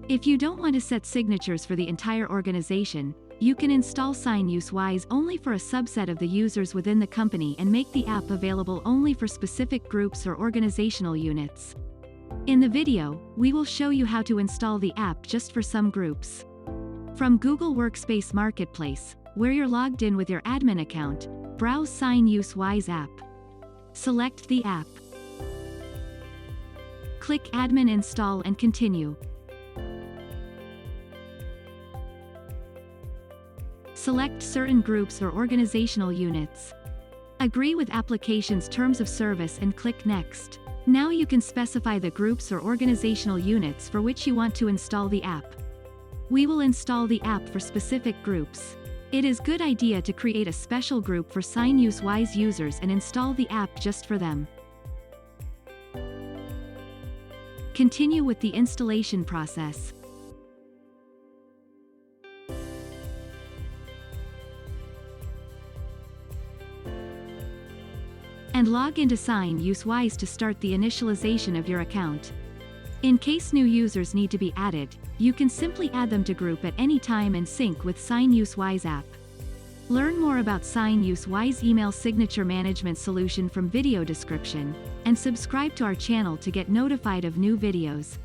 If you don't want to set signatures for the entire organization, you can install Sign.UseWise only for a subset of the users within the company and make the app available only for specific groups or organizational units. In the video, we will show you how to install the app just for some groups. From Google Workspace Marketplace, where you're logged in with your admin account, browse Sign.UseWise app. Select the app. Click Admin Install and continue. Select certain groups or organizational units. Agree with application's terms of service and click Next. Now you can specify the groups or organizational units for which you want to install the app. We will install the app for specific groups. It is a good idea to create a special group for Sign.UseWise users and install the app just for them. Continue with the installation process. And log into Sign.UseWise to start the initialization of your account. In case new users need to be added, you can simply add them to group at any time and sync with Sign.UseWise app. Learn more about Sign.UseWise email signature management solution from video description, and subscribe to our channel to get notified of new videos.